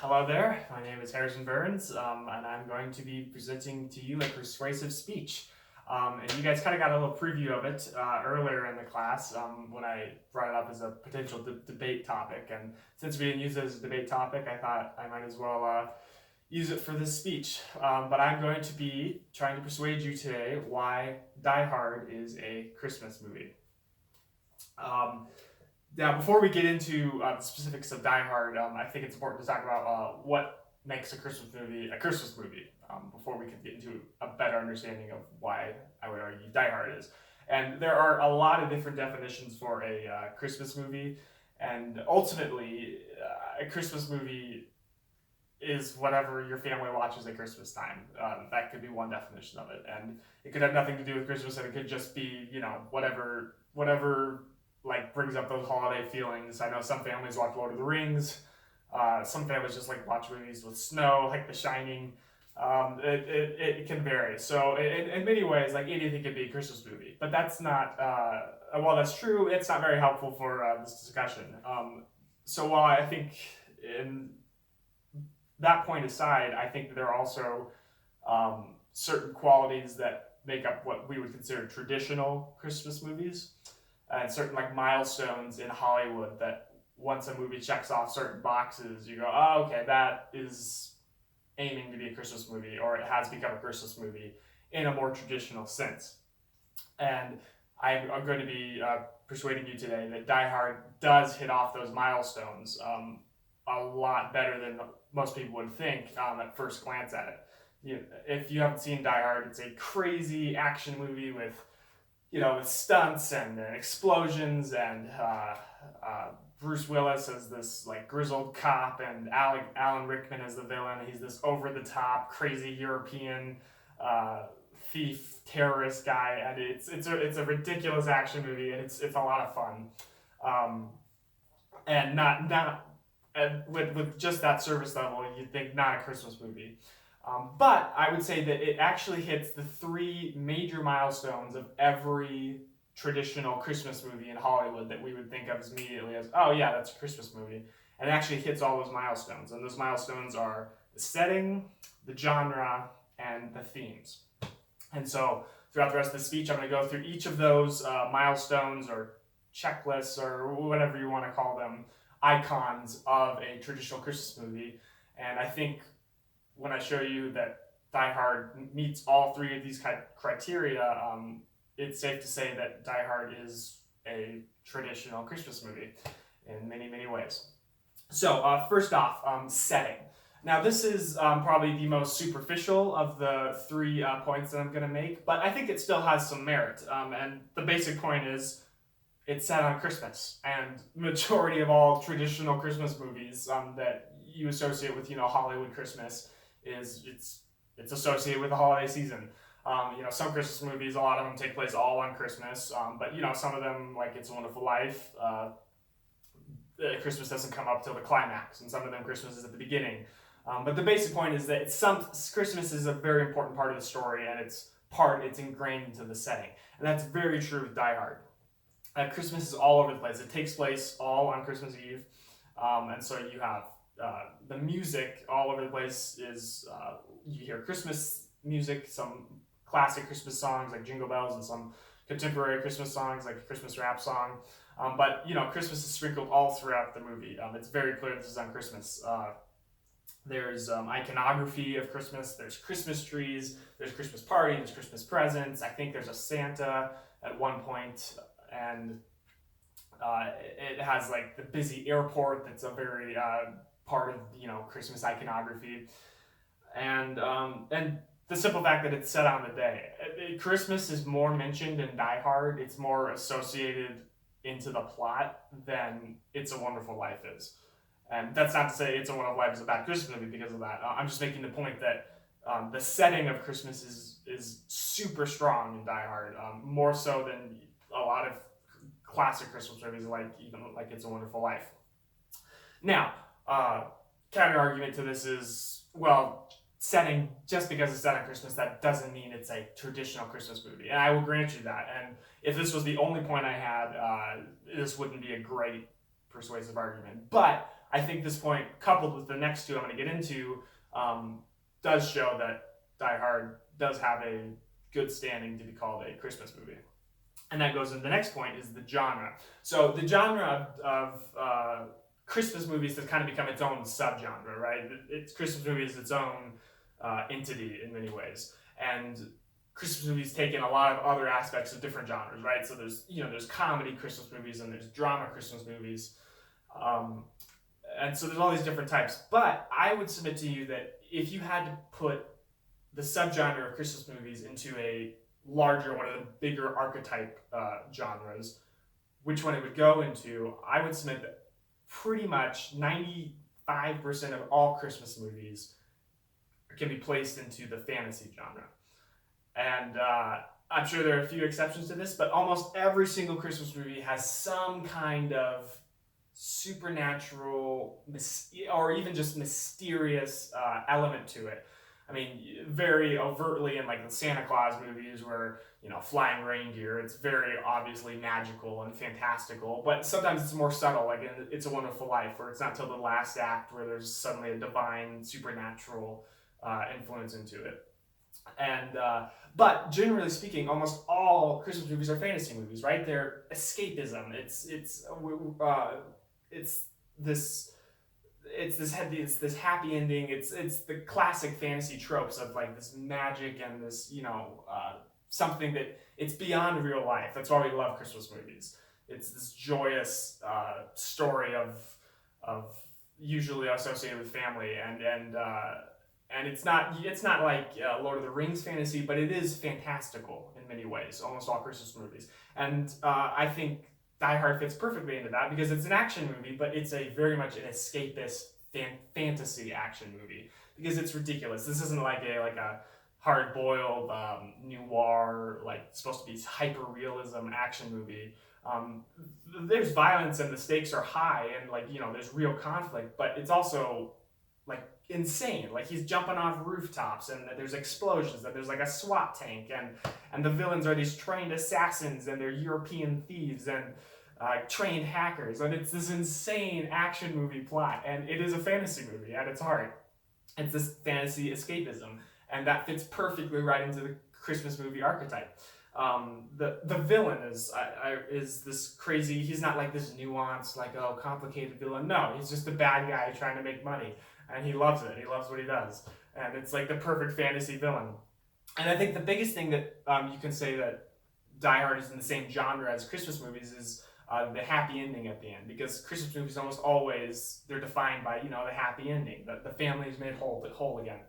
Hello there, my name is Harrison Burns, and I'm going to be presenting to you a persuasive speech. And you guys kind of got a little preview of it earlier in the class when I brought it up as a potential debate topic. And since we didn't use it as a debate topic, I thought I might as well use it for this speech. But I'm going to be trying to persuade you today why Die Hard is a Christmas movie. Now, before we get into the specifics of Die Hard, I think it's important to talk about what makes a Christmas movie a Christmas movie before we can get into a better understanding of why I would argue Die Hard is. And there are a lot of different definitions for a Christmas movie, and ultimately, a Christmas movie is whatever your family watches at Christmas time. That could be one definition of it, and it could have nothing to do with Christmas, and it could just be whatever like brings up those holiday feelings. I know some families watch Lord of the Rings. Some families just like watch movies with snow, like The Shining. It can vary. So in many ways, like anything can be a Christmas movie, but that's not. While that's true, it's not very helpful for this discussion. So while I think in that point aside, I think that there are also certain qualities that make up what we would consider traditional Christmas movies, and certain like milestones in Hollywood that once a movie checks off certain boxes, you go, oh, okay, that is aiming to be a Christmas movie, or it has become a Christmas movie in a more traditional sense. And I'm going to be persuading you today that Die Hard does hit off those milestones a lot better than most people would think at first glance at it. If you haven't seen Die Hard, it's a crazy action movie with stunts and explosions, and Bruce Willis as this like grizzled cop, and Alan Rickman as the villain. He's this over-the-top, crazy European thief, terrorist guy, and it's a ridiculous action movie, and it's a lot of fun. And not and with just that service level, you'd think not a Christmas movie. But I would say that it actually hits the three major milestones of every traditional Christmas movie in Hollywood that we would think of as immediately as, oh yeah, that's a Christmas movie. And it actually hits all those milestones. And those milestones are the setting, the genre, and the themes. And so throughout the rest of the speech, I'm going to go through each of those milestones or checklists or whatever you want to call them, icons of a traditional Christmas movie. And I think when I show you that Die Hard meets all three of these criteria, it's safe to say that Die Hard is a traditional Christmas movie in many, many ways. So first off, setting. Now this is probably the most superficial of the three points that I'm going to make, but I think it still has some merit. And the basic point is it's set on Christmas, and majority of all traditional Christmas movies that you associate with Hollywood Christmas is it's associated with the holiday season. Some Christmas movies, a lot of them take place all on Christmas, but some of them, like It's a Wonderful Life, Christmas doesn't come up till the climax, and some of them Christmas is at the beginning. But the basic point is that Christmas is a very important part of the story, and it's ingrained into the setting, and that's very true with Die Hard. Christmas is all over the place. It takes place all on Christmas Eve, and so you have the music all over the place. You hear Christmas music, some classic Christmas songs like Jingle Bells, and some contemporary Christmas songs like a Christmas rap song. But Christmas is sprinkled all throughout the movie. It's very clear this is on Christmas. There's iconography of Christmas. There's Christmas trees. There's Christmas party. There's Christmas presents. I think there's a Santa at one point, and it has like the busy airport. That's a very part of Christmas iconography, and the simple fact that it's set on the day. Christmas is more mentioned in Die Hard. It's more associated into the plot than It's a Wonderful Life is. And that's not to say It's a Wonderful Life is a bad Christmas movie because of that. I'm just making the point that the setting of Christmas is super strong in Die Hard, more so than a lot of classic Christmas movies like It's a Wonderful Life. Now, counter argument to this is, well, setting, just because it's set on Christmas, that doesn't mean it's a traditional Christmas movie. And I will grant you that. And if this was the only point I had, this wouldn't be a great persuasive argument. But I think this point, coupled with the next two I'm going to get into, does show that Die Hard does have a good standing to be called a Christmas movie. And that goes into the next point, is the genre. So the genre of Christmas movies has kind of become its own subgenre, right? Christmas movie is its own entity in many ways. And Christmas movies take in a lot of other aspects of different genres, right? So there's comedy Christmas movies and there's drama Christmas movies. And so there's all these different types. But I would submit to you that if you had to put the subgenre of Christmas movies into a larger, one of the bigger archetype genres, which one it would go into, I would submit that pretty much 95% of all Christmas movies can be placed into the fantasy genre. And I'm sure there are a few exceptions to this, but almost every single Christmas movie has some kind of supernatural or even just mysterious element to it. I mean, very overtly in like the Santa Claus movies where, flying reindeer, it's very obviously magical and fantastical, but sometimes it's more subtle, like in It's a Wonderful Life, where it's not till the last act where there's suddenly a divine supernatural influence into it. And but generally speaking, almost all Christmas movies are fantasy movies, right? They're escapism. It's this happy ending. It's the classic fantasy tropes of like this magic and this something that it's beyond real life. That's why we love Christmas movies. It's this joyous story of usually associated with family and it's not like Lord of the Rings fantasy, but it is fantastical in many ways. Almost all Christmas movies, and I think Die Hard fits perfectly into that because it's an action movie, but it's a very much an escapist fantasy action movie because it's ridiculous. This isn't like a hard-boiled noir, like supposed to be hyper-realism action movie. There's violence and the stakes are high and there's real conflict, but it's also like insane. Like he's jumping off rooftops and there's explosions and there's like a SWAT tank and the villains are these trained assassins and they're European thieves and trained hackers, and it's this insane action movie plot, and it is a fantasy movie at its heart. It's this fantasy escapism, and that fits perfectly right into the Christmas movie archetype. The villain is this crazy. He's not like this nuanced, complicated villain. No, he's just a bad guy trying to make money, and he loves it. He loves what he does, and it's like the perfect fantasy villain. And I think the biggest thing that you can say that Die Hard is in the same genre as Christmas movies is the happy ending at the end, because Christmas movies almost always, they're defined by the happy ending. The family is made whole again.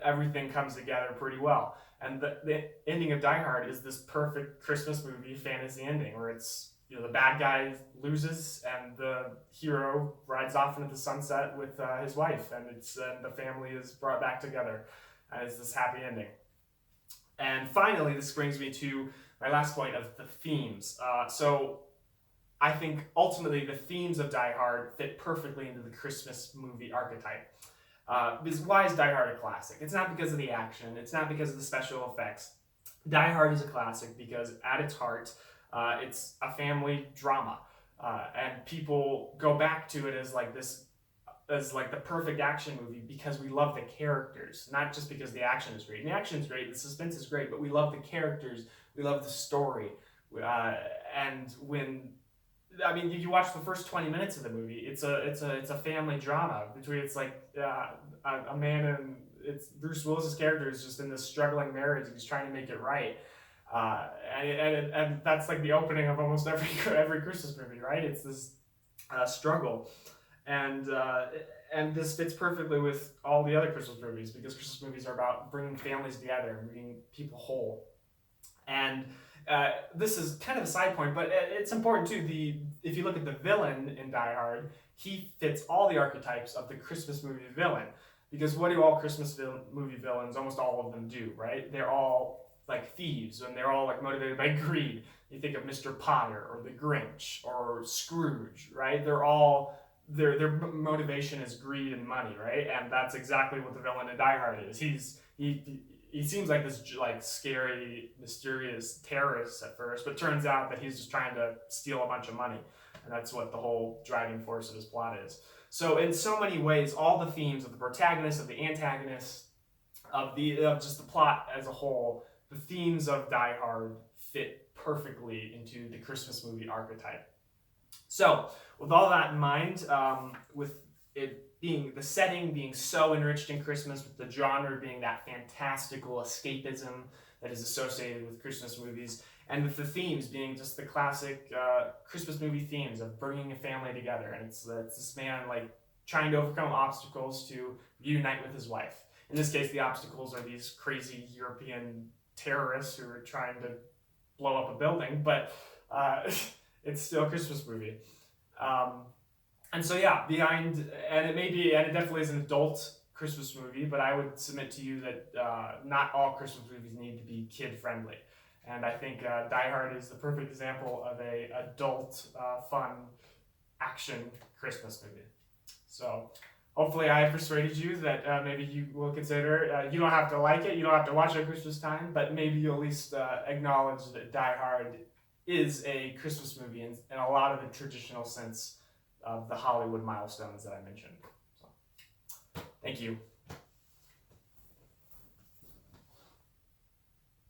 Everything comes together pretty well. And the ending of Die Hard is this perfect Christmas movie fantasy ending where it's, the bad guy loses and the hero rides off into the sunset with his wife, and the family is brought back together, and it's this happy ending. And finally, this brings me to my last point of the themes. So I think ultimately the themes of Die Hard fit perfectly into the Christmas movie archetype. Because why is Die Hard a classic? It's not because of the action. It's not because of the special effects. Die Hard is a classic because at its heart, it's a family drama. And people go back to it as the perfect action movie because we love the characters, not just because the action is great. And the action is great, the suspense is great, but we love the characters, we love the story. And if you watch the first 20 minutes of the movie, it's a family drama between a man and it's Bruce Willis's character is just in this struggling marriage and he's trying to make it right. And that's like the opening of almost every Christmas movie, right? It's this struggle. And this fits perfectly with all the other Christmas movies because Christmas movies are about bringing families together and bringing people whole. And this is kind of a side point, but it's important too. If you look at the villain in Die Hard, he fits all the archetypes of the Christmas movie villain. Because what do all Christmas movie villains, almost all of them, do, right? They're all like thieves, and they're all like motivated by greed. You think of Mr. Potter or the Grinch or Scrooge, right? Their motivation is greed and money, right? And that's exactly what the villain in Die Hard is. He seems like this scary, mysterious terrorist at first, but turns out that he's just trying to steal a bunch of money. And that's what the whole driving force of his plot is. So in so many ways, all the themes of the protagonist, of the antagonist, of just the plot as a whole, the themes of Die Hard fit perfectly into the Christmas movie archetype. So with all that in mind, with it being the setting being so enriched in Christmas, with the genre being that fantastical escapism that is associated with Christmas movies, and with the themes being just the classic Christmas movie themes of bringing a family together, and it's this man like trying to overcome obstacles to reunite with his wife. In this case, the obstacles are these crazy European terrorists who are trying to blow up a building, but it's still a Christmas movie. And so yeah, and it definitely is an adult Christmas movie, but I would submit to you that not all Christmas movies need to be kid friendly. And I think Die Hard is the perfect example of a adult, fun action Christmas movie. So hopefully I persuaded you that maybe you will consider, you don't have to like it, you don't have to watch it at Christmas time, but maybe you'll at least acknowledge that Die Hard is a Christmas movie in a lot of the traditional sense of the Hollywood milestones that I mentioned. So, thank you.